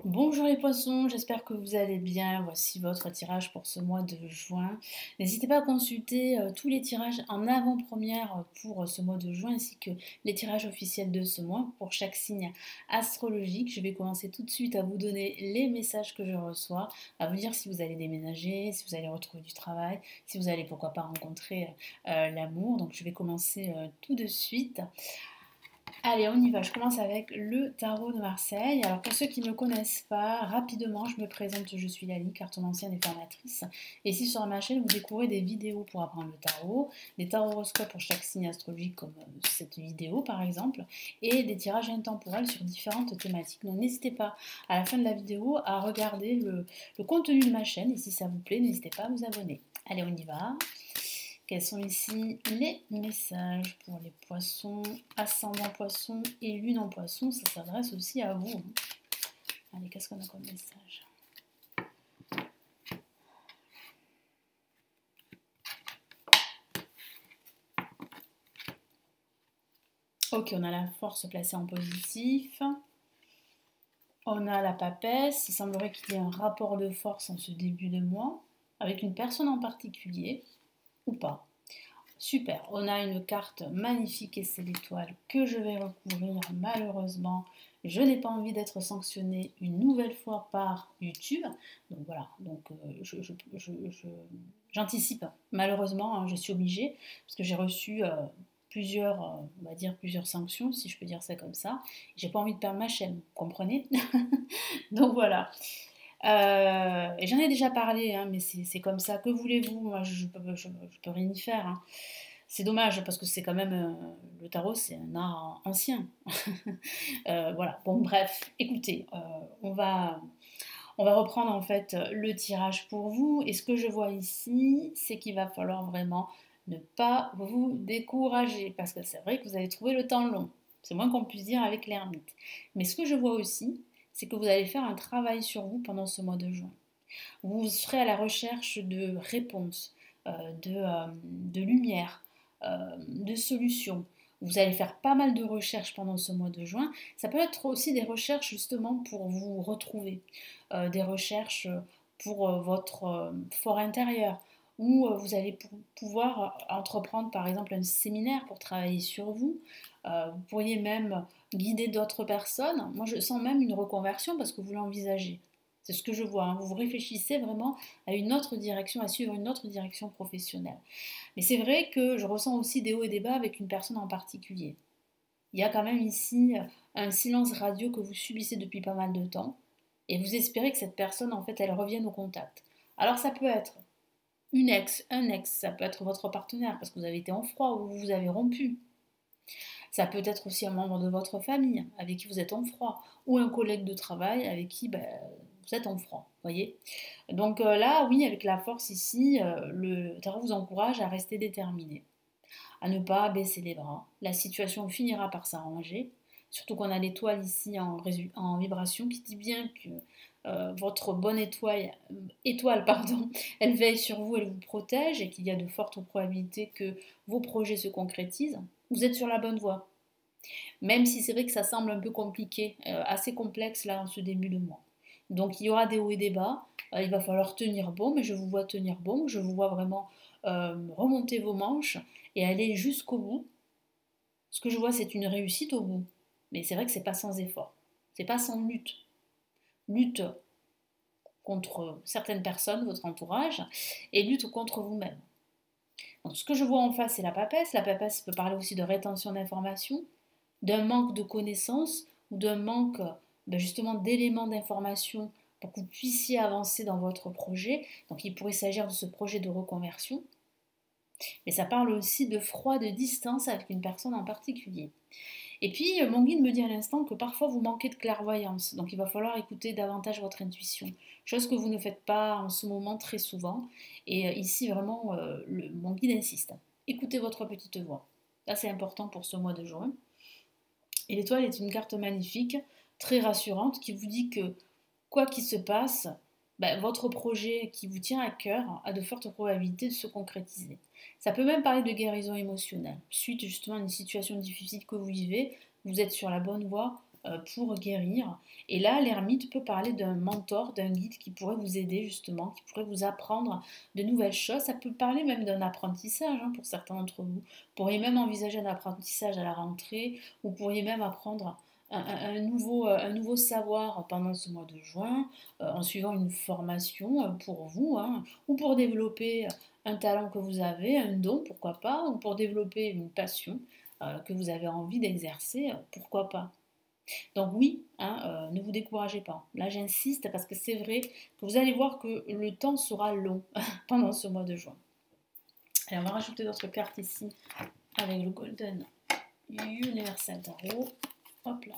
Bonjour les poissons, j'espère que vous allez bien. Voici votre tirage pour ce mois de juin. N'hésitez pas à consulter tous les tirages en avant-première pour ce mois de juin ainsi que les tirages officiels de ce mois pour chaque signe astrologique. Je vais commencer tout de suite à vous donner les messages que je reçois, à vous dire si vous allez déménager, si vous allez retrouver du travail, si vous allez pourquoi pas rencontrer l'amour. Donc je vais commencer tout de suite. Allez, on y va. Je commence avec le tarot de Marseille. Alors, pour ceux qui ne me connaissent pas, rapidement, je me présente. Je suis Lali, cartomancienne et formatrice. Et ici, sur ma chaîne, vous découvrez des vidéos pour apprendre le tarot, des tarots-horoscopes pour chaque signe astrologique, comme cette vidéo, par exemple, et des tirages intemporels sur différentes thématiques. Donc, n'hésitez pas, à la fin de la vidéo, à regarder le contenu de ma chaîne. Et si ça vous plaît, n'hésitez pas à vous abonner. Allez, on y va. Quels sont ici les messages pour les poissons, ascendant poisson et lune en poisson? Ça s'adresse aussi à vous. Allez, qu'est-ce qu'on a comme message? Ok, on a la force placée en positif. On a la papesse. Il semblerait qu'il y ait un rapport de force en ce début de mois, avec une personne en particulier, ou pas. Super, on a une carte magnifique et c'est l'étoile que je vais recouvrir. Malheureusement, je n'ai pas envie d'être sanctionnée une nouvelle fois par YouTube. Donc voilà, donc j'anticipe. Malheureusement, hein, je suis obligée parce que j'ai reçu plusieurs, on va dire plusieurs sanctions, si je peux dire ça comme ça. J'ai pas envie de perdre ma chaîne, vous comprenez? Donc voilà. Et j'en ai déjà parlé, hein, mais c'est comme ça. Que voulez-vous? Moi, je peux rien y faire, hein. C'est dommage parce que c'est quand même le tarot, c'est un art ancien. Voilà. Bon, bref. Écoutez, on va reprendre en fait le tirage pour vous. Et ce que je vois ici, c'est qu'il va falloir vraiment ne pas vous décourager parce que c'est vrai que vous allez trouver le temps long. C'est moins qu'on puisse dire avec l'ermite. Mais ce que je vois aussi, c'est que vous allez faire un travail sur vous pendant ce mois de juin. Vous serez à la recherche de réponses, de lumière, de solutions. Vous allez faire pas mal de recherches pendant ce mois de juin. Ça peut être aussi des recherches justement pour vous retrouver, des recherches pour votre fort intérieur, où vous allez pouvoir entreprendre par exemple un séminaire pour travailler sur vous. Vous pourriez même guider d'autres personnes. Moi, je sens même une reconversion parce que vous l'envisagez. C'est ce que je vois, hein. Vous réfléchissez vraiment à une autre direction, à suivre une autre direction professionnelle. Mais c'est vrai que je ressens aussi des hauts et des bas avec une personne en particulier. Il y a quand même ici un silence radio que vous subissez depuis pas mal de temps et vous espérez que cette personne, en fait, elle revienne au contact. Alors ça peut être une ex, un ex, ça peut être votre partenaire parce que vous avez été en froid ou vous avez rompu. Ça peut être aussi un membre de votre famille avec qui vous êtes en froid ou un collègue de travail avec qui vous êtes en froid, voyez. Donc là, oui, avec la force ici, le tarot vous encourage à rester déterminé, à ne pas baisser les bras. La situation finira par s'arranger, surtout qu'on a l'étoile ici en vibration qui dit bien que votre bonne étoile, pardon, elle veille sur vous, elle vous protège et qu'il y a de fortes probabilités que vos projets se concrétisent. Vous êtes sur la bonne voie. Même si c'est vrai que ça semble un peu compliqué, assez complexe là en ce début de mois. Donc il y aura des hauts et des bas, il va falloir tenir bon, mais je vous vois tenir bon, je vous vois vraiment remonter vos manches et aller jusqu'au bout. Ce que je vois, c'est une réussite au bout, mais c'est vrai que c'est pas sans effort, c'est pas sans lutte. Lutte contre certaines personnes, votre entourage, et lutte contre vous-même. Donc ce que je vois en face, c'est la papesse. La papesse peut parler aussi de rétention d'informations, d'un manque de connaissances ou d'un manque justement d'éléments d'information pour que vous puissiez avancer dans votre projet. Donc il pourrait s'agir de ce projet de reconversion. Mais ça parle aussi de froid, de distance avec une personne en particulier. Et puis, mon guide me dit à l'instant que parfois vous manquez de clairvoyance, donc il va falloir écouter davantage votre intuition, chose que vous ne faites pas en ce moment très souvent. Et ici, vraiment, mon guide insiste. Écoutez votre petite voix. Là, c'est important pour ce mois de juin. Et l'étoile est une carte magnifique, très rassurante, qui vous dit que quoi qu'il se passe, votre projet qui vous tient à cœur a de fortes probabilités de se concrétiser. Ça peut même parler de guérison émotionnelle. Suite justement à une situation difficile que vous vivez, vous êtes sur la bonne voie pour guérir. Et là, l'ermite peut parler d'un mentor, d'un guide qui pourrait vous aider justement, qui pourrait vous apprendre de nouvelles choses. Ça peut parler même d'un apprentissage hein, pour certains d'entre vous. Vous pourriez même envisager un apprentissage à la rentrée, vous pourriez même apprendre un nouveau savoir pendant ce mois de juin, en suivant une formation pour vous, hein, ou pour développer un talent que vous avez, un don, pourquoi pas, ou pour développer une passion que vous avez envie d'exercer, pourquoi pas. Donc oui, hein, ne vous découragez pas. Là, j'insiste parce que c'est vrai que vous allez voir que le temps sera long pendant ce mois de juin. Alors, on va rajouter d'autres cartes ici avec le Golden Universal Tarot. Hop là.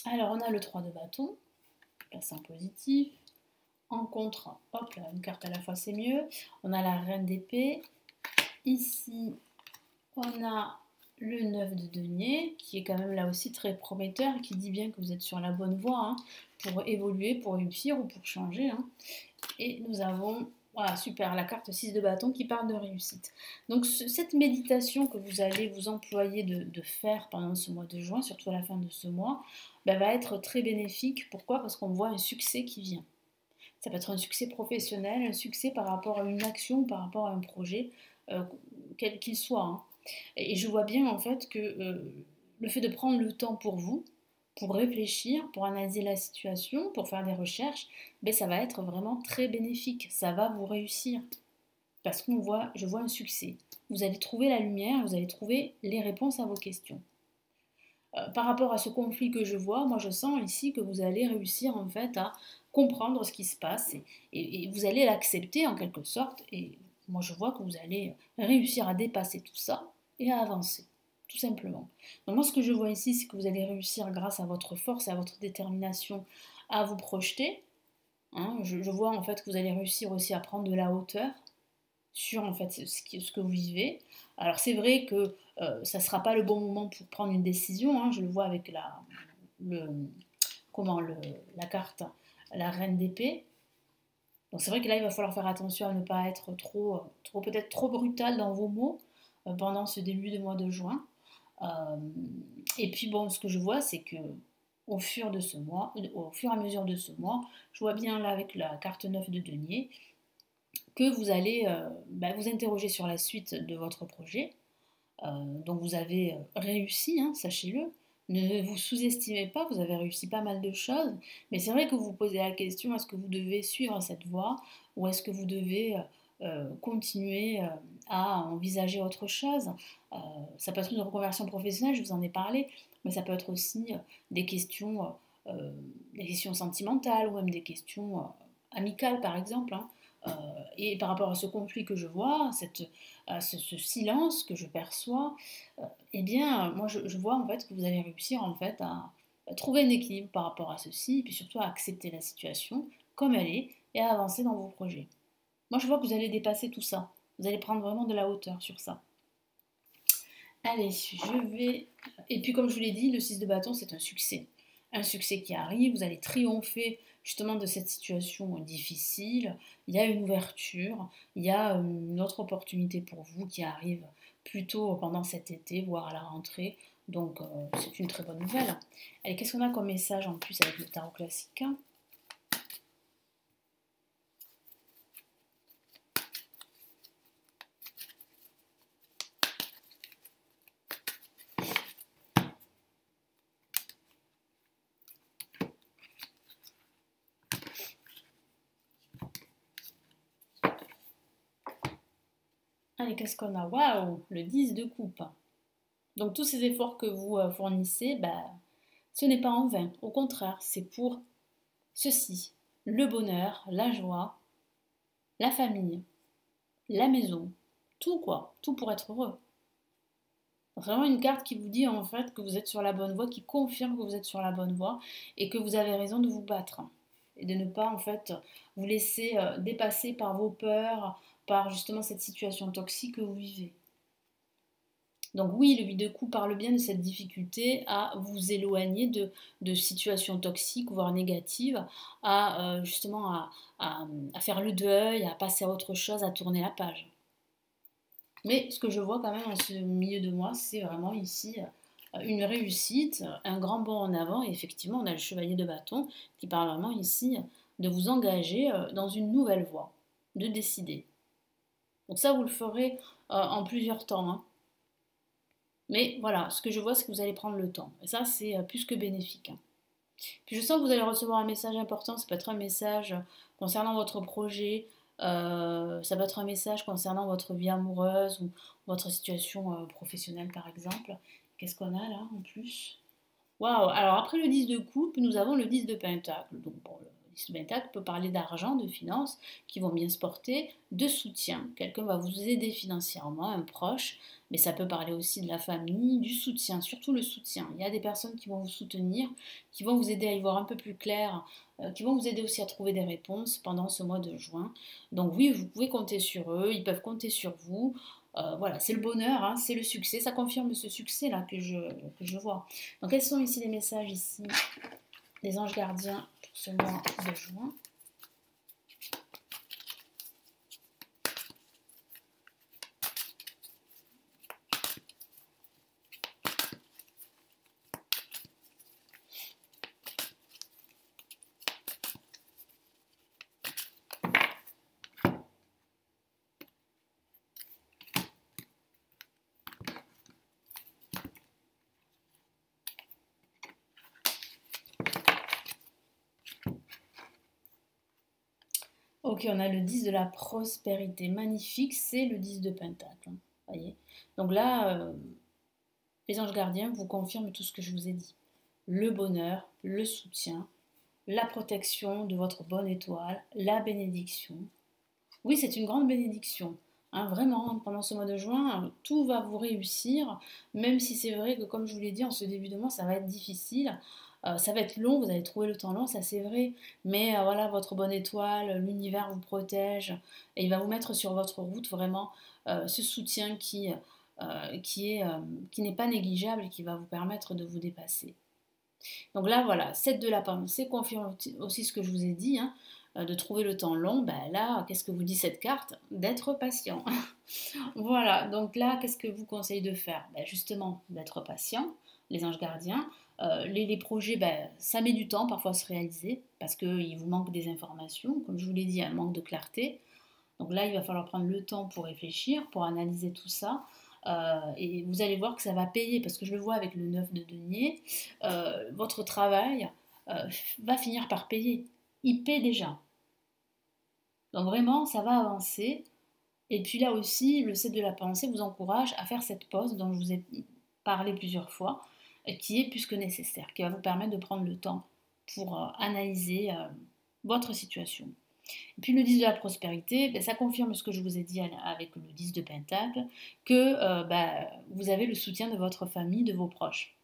Alors, on a le 3 de bâton, placé en positif. En contre, hop là, une carte à la fois, c'est mieux. On a la reine d'épée. Ici, on a le 9 de denier, qui est quand même là aussi très prometteur, qui dit bien que vous êtes sur la bonne voie hein, pour évoluer, pour réussir ou pour changer. Hein. Et nous avons, voilà, super, la carte 6 de bâton qui parle de réussite. Donc cette méditation que vous allez vous employer de faire pendant ce mois de juin, surtout à la fin de ce mois, ben, va être très bénéfique. Pourquoi? Parce qu'on voit un succès qui vient. Ça peut être un succès professionnel, un succès par rapport à une action, par rapport à un projet, quel qu'il soit. Hein. Et je vois bien en fait que le fait de prendre le temps pour vous, pour réfléchir, pour analyser la situation, pour faire des recherches, ben ça va être vraiment très bénéfique. Ça va vous réussir. Parce que je vois un succès. Vous allez trouver la lumière, vous allez trouver les réponses à vos questions. Par rapport à ce conflit que je vois, moi je sens ici que vous allez réussir en fait à comprendre ce qui se passe et vous allez l'accepter en quelque sorte et moi je vois que vous allez réussir à dépasser tout ça et à avancer, tout simplement. Donc moi ce que je vois ici c'est que vous allez réussir grâce à votre force et à votre détermination à vous projeter. Hein. Je vois en fait que vous allez réussir aussi à prendre de la hauteur sur en fait ce que vous vivez. Alors c'est vrai que ça ne sera pas le bon moment pour prendre une décision, hein, je le vois avec le, la carte, la reine d'épée. Donc c'est vrai que là il va falloir faire attention à ne pas être peut-être trop brutal dans vos mots pendant ce début de mois de juin. Euh, et puis bon, ce que je vois c'est que au fur et à mesure de ce mois, je vois bien là avec la carte 9 de denier, que vous allez vous interroger sur la suite de votre projet. Donc vous avez réussi, hein, sachez-le. Ne vous sous-estimez pas, vous avez réussi pas mal de choses, mais c'est vrai que vous vous posez la question, est-ce que vous devez suivre cette voie ou est-ce que vous devez continuer à envisager autre chose. Ça peut être une reconversion professionnelle, je vous en ai parlé, mais ça peut être aussi des questions sentimentales ou même des questions amicales par exemple. Hein. Et par rapport à ce conflit que je vois, ce silence que je perçois, eh bien, moi je vois en fait que vous allez réussir en fait à trouver un équilibre par rapport à ceci, et puis surtout à accepter la situation comme elle est et à avancer dans vos projets. Moi je vois que vous allez dépasser tout ça, vous allez prendre vraiment de la hauteur sur ça. Allez, je vais... Et puis comme je vous l'ai dit, le 6 de bâton c'est un succès. Un succès qui arrive, vous allez triompher justement de cette situation difficile, il y a une ouverture, il y a une autre opportunité pour vous qui arrive plutôt pendant cet été, voire à la rentrée, donc c'est une très bonne nouvelle. Allez, qu'est-ce qu'on a comme message en plus avec le tarot classique ? Allez, qu'est-ce qu'on a ? Waouh, le 10 de coupe. Donc tous ces efforts que vous fournissez, ce n'est pas en vain. Au contraire, c'est pour ceci, le bonheur, la joie, la famille. la maison, tout quoi, tout pour être heureux. Vraiment une carte qui vous dit en fait que vous êtes sur la bonne voie, qui confirme que vous êtes sur la bonne voie et que vous avez raison de vous battre et de ne pas en fait vous laisser dépasser par vos peurs, par justement cette situation toxique que vous vivez. Donc oui, le vide-coup parle bien de cette difficulté à vous éloigner de situations toxiques, voire négatives, à justement à faire le deuil, à passer à autre chose, à tourner la page. Mais ce que je vois quand même en ce milieu de mois, c'est vraiment ici une réussite, un grand bond en avant. Et effectivement, on a le chevalier de bâton qui parle vraiment ici de vous engager dans une nouvelle voie, de décider. Donc ça, vous le ferez en plusieurs temps, hein. Mais voilà, ce que je vois, c'est que vous allez prendre le temps. Et ça, c'est plus que bénéfique, hein. Puis je sens que vous allez recevoir un message important. Ça peut être un message concernant votre projet. Ça peut être un message concernant votre vie amoureuse ou votre situation professionnelle, par exemple. Qu'est-ce qu'on a là en plus? Waouh! Alors après le 10 de coupe, nous avons le 10 de pentacle. Donc bon, le 10 de pentacle peut parler d'argent, de finances qui vont bien se porter, de soutien. Quelqu'un va vous aider financièrement, un proche, mais ça peut parler aussi de la famille, du soutien, surtout le soutien. Il y a des personnes qui vont vous soutenir, qui vont vous aider à y voir un peu plus clair, qui vont vous aider aussi à trouver des réponses pendant ce mois de juin. Donc oui, vous pouvez compter sur eux, ils peuvent compter sur vous. Voilà, c'est le bonheur, hein, c'est le succès, ça confirme ce succès-là que je vois. Donc quels sont ici les messages ici des anges gardiens pour ce mois de juin? Ok, on a le 10 de la prospérité. Magnifique, c'est le 10 de pentacle, hein, voyez. Donc là, les anges gardiens vous confirment tout ce que je vous ai dit. Le bonheur, le soutien, la protection de votre bonne étoile, la bénédiction. Oui, c'est une grande bénédiction, hein, vraiment, pendant ce mois de juin, tout va vous réussir, même si c'est vrai que, comme je vous l'ai dit, en ce début de mois, ça va être difficile. Ça va être long, vous allez trouver le temps long, ça c'est vrai, mais voilà, votre bonne étoile, l'univers vous protège et il va vous mettre sur votre route vraiment ce soutien qui n'est pas négligeable et qui va vous permettre de vous dépasser. Donc là, voilà, 7 de la pensée confirme aussi ce que je vous ai dit, hein, de trouver le temps long. Ben là, qu'est-ce que vous dit cette carte? D'être patient. Voilà, donc là, qu'est-ce que vous conseille de faire? Ben justement, d'être patient, les anges gardiens. Les projets, ben, ça met du temps parfois à se réaliser parce qu'il vous manque des informations. Comme je vous l'ai dit, un manque de clarté. Donc là, il va falloir prendre le temps pour réfléchir, pour analyser tout ça. Et vous allez voir que ça va payer, parce que je le vois avec le 9 de denier, votre travail va finir par payer. Il paie déjà. Donc vraiment, ça va avancer. Et puis là aussi, le 7 de la pensée vous encourage à faire cette pause dont je vous ai parlé plusieurs fois, qui est plus que nécessaire, qui va vous permettre de prendre le temps pour analyser votre situation. Et puis le 10 de la prospérité, ben, ça confirme ce que je vous ai dit avec le 10 de pentacle, que ben, vous avez le soutien de votre famille, de vos proches.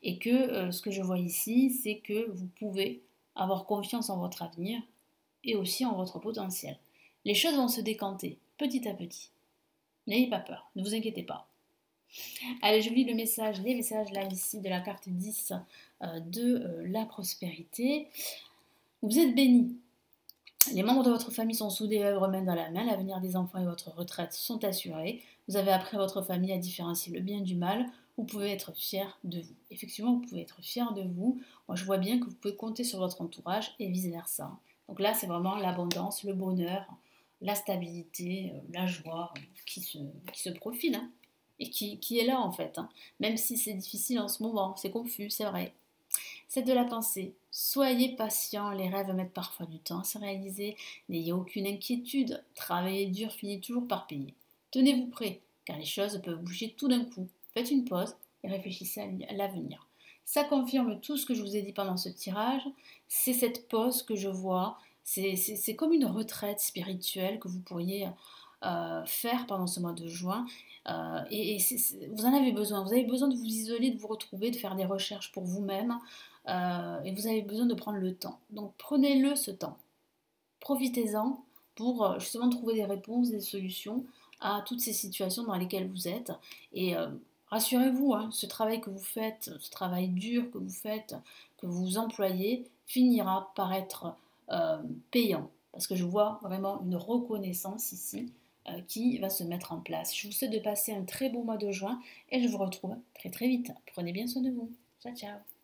Et que ce que je vois ici, c'est que vous pouvez avoir confiance en votre avenir et aussi en votre potentiel. Les choses vont se décanter petit à petit. N'ayez pas peur, ne vous inquiétez pas. Allez, je vous lis les messages là ici de la carte 10 de la prospérité. Vous êtes bénis. Les membres de votre famille sont soudés et œuvrent main dans la main. L'avenir des enfants et votre retraite sont assurés. Vous avez appris à votre famille à différencier le bien du mal. Vous pouvez être fier de vous. Effectivement, vous pouvez être fier de vous. Moi, je vois bien que vous pouvez compter sur votre entourage et vice-versa. Donc là, c'est vraiment l'abondance, le bonheur, la stabilité, la joie qui se profile, hein, et qui est là en fait, hein. Même si c'est difficile en ce moment, c'est confus, c'est vrai. C'est de la pensée. Soyez patient, les rêves mettent parfois du temps à se réaliser. N'ayez aucune inquiétude, travailler dur finit toujours par payer. Tenez-vous prêt, car les choses peuvent bouger tout d'un coup. Faites une pause et réfléchissez à l'avenir. Ça confirme tout ce que je vous ai dit pendant ce tirage. C'est cette pause que je vois, C'est comme une retraite spirituelle que vous pourriez faire pendant ce mois de juin. Vous en avez besoin. Vous avez besoin de vous isoler, de vous retrouver, de faire des recherches pour vous-même. Et vous avez besoin de prendre le temps. Donc prenez-le ce temps. Profitez-en pour justement trouver des réponses, des solutions à toutes ces situations dans lesquelles vous êtes. Et rassurez-vous, hein, ce travail que vous faites, ce travail dur que vous faites, que vous employez, finira par être payant. Parce que je vois vraiment une reconnaissance ici qui va se mettre en place. Je vous souhaite de passer un très beau mois de juin et je vous retrouve très très vite. Prenez bien soin de vous. Ciao ciao.